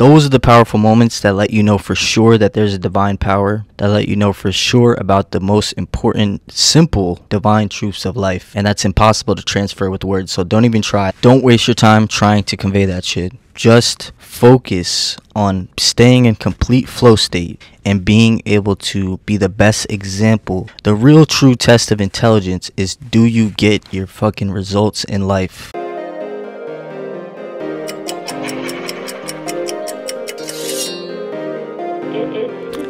Those are the powerful moments that let you know for sure that there's a divine power, that let you know for sure about the most important, simple, divine truths of life. And that's impossible to transfer with words. So don't even try. Don't waste your time trying to convey that shit. Just focus on staying in complete flow state and being able to be the best example. The real true test of intelligence is, do you get your fucking results in life?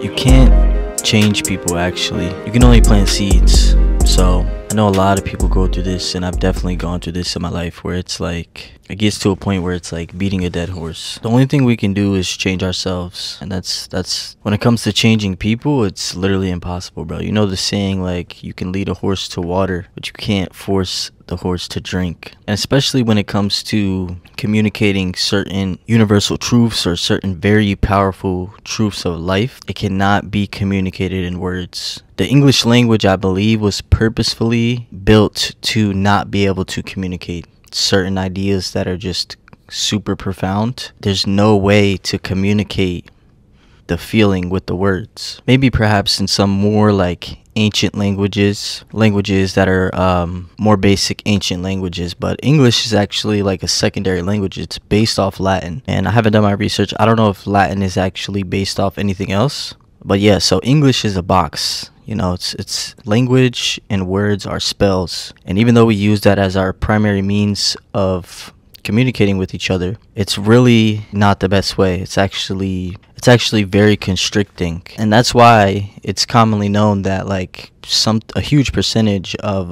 You can't change people, actually. You can only plant seeds. So I know a lot of people go through this, and I've definitely gone through this in my life, where it's like, it gets to a point where it's like beating a dead horse. The only thing we can do is change ourselves, and that's when it comes to changing people, it's literally impossible, bro. You know the saying, like, you can lead a horse to water, but you can't force the horse to drink. And especially when it comes to communicating certain universal truths or certain very powerful truths of life, it cannot be communicated in words. The English language, I believe, was purposefully built to not be able to communicate certain ideas that are just super profound. There's no way to communicate the feeling with the words. Maybe perhaps in some more like ancient languages that are more basic ancient languages, but English is actually like a secondary language. It's based off Latin, and I haven't done my research. I don't know if Latin is actually based off anything else, but yeah, so English is a box. You know, it's language, and words are spells. And even though we use that as our primary means of communicating with each other, it's really not the best way. It's actually very constricting. And that's why it's commonly known that like a huge percentage of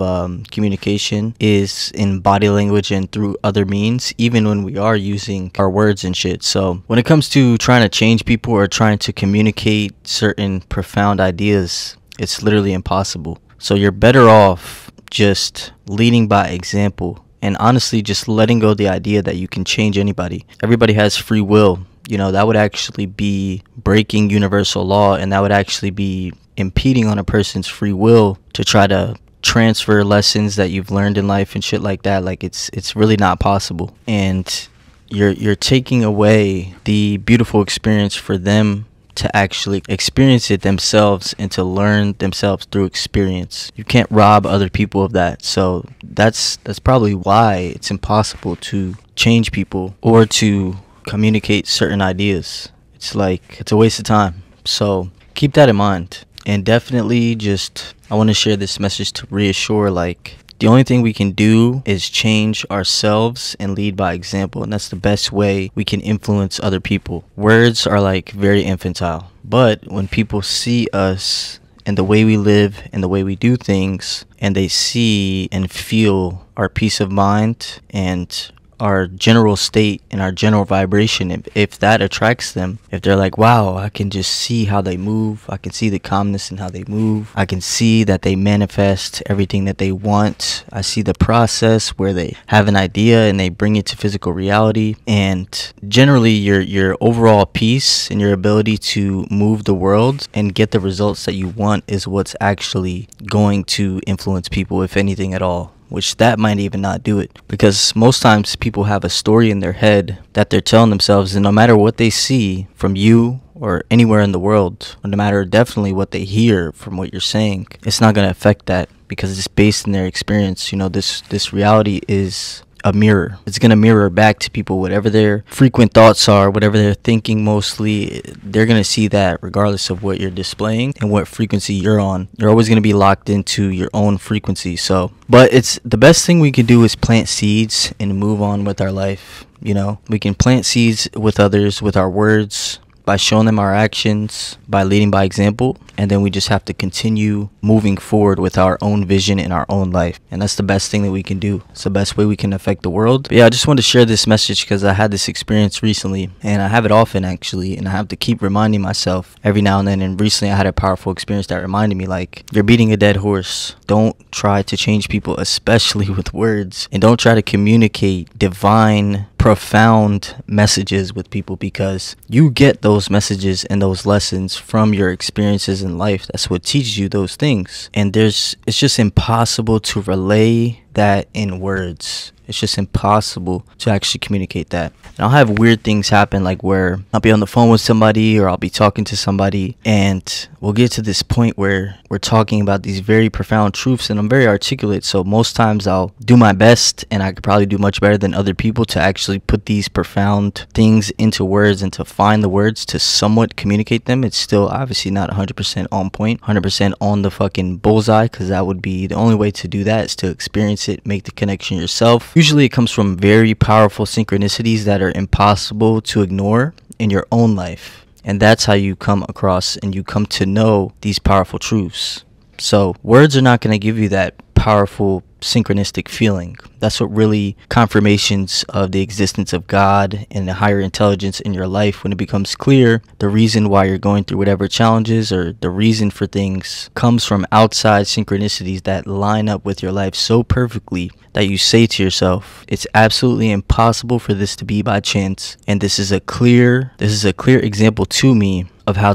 communication is in body language and through other means, even when we are using our words and shit. So when it comes to trying to change people or trying to communicate certain profound ideas, it's literally impossible. So you're better off just leading by example, and honestly just letting go the idea that you can change anybody. Everybody has free will. You know, that would actually be breaking universal law, and that would actually be impeding on a person's free will to try to transfer lessons that you've learned in life and shit like that. Like it's really not possible. And you're taking away the beautiful experience for them to actually experience it themselves and to learn themselves through experience. You can't rob other people of that. So that's probably why it's impossible to change people or to communicate certain ideas. It's like, it's a waste of time. So keep that in mind. And definitely just, I want to share this message to reassure, like, the only thing we can do is change ourselves and lead by example. And that's the best way we can influence other people. Words are like very infantile. But when people see us and the way we live and the way we do things, and they see and feel our peace of mind and our general state and our general vibration, if that attracts them, if they're like, wow, I can just see how they move, I can see the calmness in how they move, I can see that they manifest everything that they want, I see the process where they have an idea and they bring it to physical reality, and generally your overall peace and your ability to move the world and get the results that you want is what's actually going to influence people, if anything at all. Which that might even not do it, because most times people have a story in their head that they're telling themselves, and no matter what they see from you or anywhere in the world, or no matter definitely what they hear from what you're saying, it's not going to affect that, because it's based in their experience. You know, this reality is a mirror. It's going to mirror back to people whatever their frequent thoughts are, whatever they're thinking. Mostly they're going to see that regardless of what you're displaying and what frequency you're on. You're always going to be locked into your own frequency. So, but it's the best thing we can do is plant seeds and move on with our life. You know, we can plant seeds with others with our words, by showing them our actions, by leading by example, and then we just have to continue moving forward with our own vision in our own life. And that's the best thing that we can do. It's the best way we can affect the world. But yeah, I just wanted to share this message because I had this experience recently, and I have it often actually, and I have to keep reminding myself every now and then. And recently I had a powerful experience that reminded me, like, you're beating a dead horse. Don't try to change people, especially with words, and don't try to communicate divine, profound messages with people, because you get those messages and those lessons from your experiences in life. That's what teaches you those things, and it's just impossible to relay that in words. It's just impossible to actually communicate that. And I'll have weird things happen, like where I'll be on the phone with somebody or I'll be talking to somebody, and we'll get to this point where we're talking about these very profound truths, and I'm very articulate, so most times I'll do my best, and I could probably do much better than other people to actually put these profound things into words and to find the words to somewhat communicate them. It's still obviously not 100% on point, 100% on the fucking bullseye, because that would be the only way to do that, is to experience it, make the connection yourself. Usually it comes from very powerful synchronicities that are impossible to ignore in your own life. And that's how you come across and you come to know these powerful truths. So words are not going to give you that powerful synchronistic feeling. That's what really confirmations of the existence of God and the higher intelligence in your life, when it becomes clear the reason why you're going through whatever challenges or the reason for things comes from outside synchronicities that line up with your life so perfectly that you say to yourself, it's absolutely impossible for this to be by chance. And this is a clear example to me of how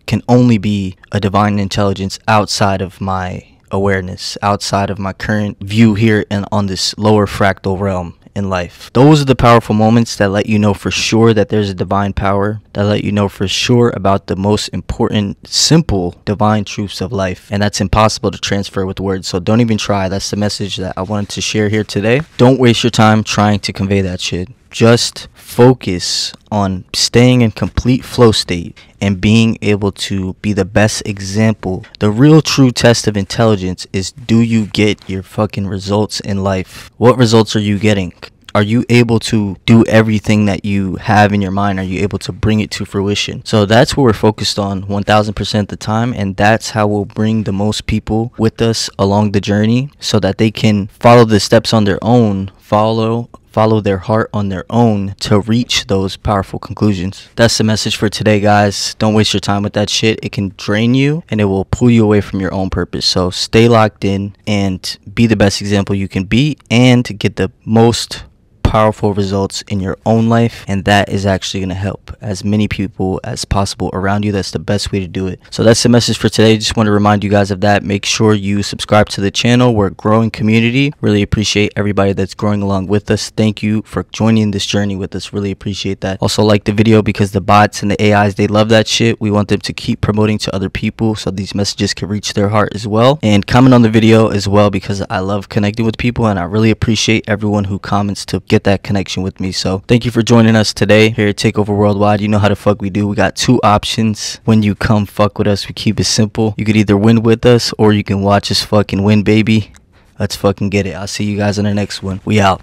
can only be a divine intelligence outside of my awareness, outside of my current view here and on this lower fractal realm in life. Those are the powerful moments that let you know for sure that there's a divine power, that let you know for sure about the most important, simple divine truths of life. And that's impossible to transfer with words, so don't even try. That's the message that I wanted to share here today. Don't waste your time trying to convey that shit. Just focus on staying in complete flow state and being able to be the best example. The real true test of intelligence is, do you get your fucking results in life? What results are you getting? Are you able to do everything that you have in your mind? Are you able to bring it to fruition? So that's what we're focused on 1000% of the time, and that's how we'll bring the most people with us along the journey so that they can follow the steps on their own, follow their heart on their own to reach those powerful conclusions. That's the message for today, guys. Don't waste your time with that shit. It can drain you and it will pull you away from your own purpose. So stay locked in and be the best example you can be, and get the most powerful results in your own life, and that is actually going to help as many people as possible around you. That's the best way to do it. So that's the message for today. Just want to remind you guys of that. Make sure you subscribe to the channel. We're a growing community. Really appreciate everybody that's growing along with us. Thank you for joining this journey with us. Really appreciate that. Also like the video, because the bots and the AIs, they love that shit. We want them to keep promoting to other people so these messages can reach their heart as well. And comment on the video as well, because I love connecting with people, and I really appreciate everyone who comments to get that connection with me. So thank you for joining us today here at Takeover Worldwide. You know how the fuck we do. We got two options when you come fuck with us. We keep it simple. You could either win with us or you can watch us fucking win, baby. Let's fucking get it. I'll see you guys in the next one. We out.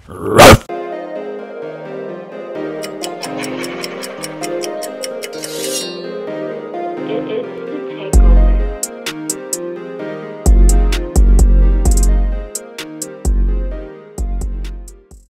It is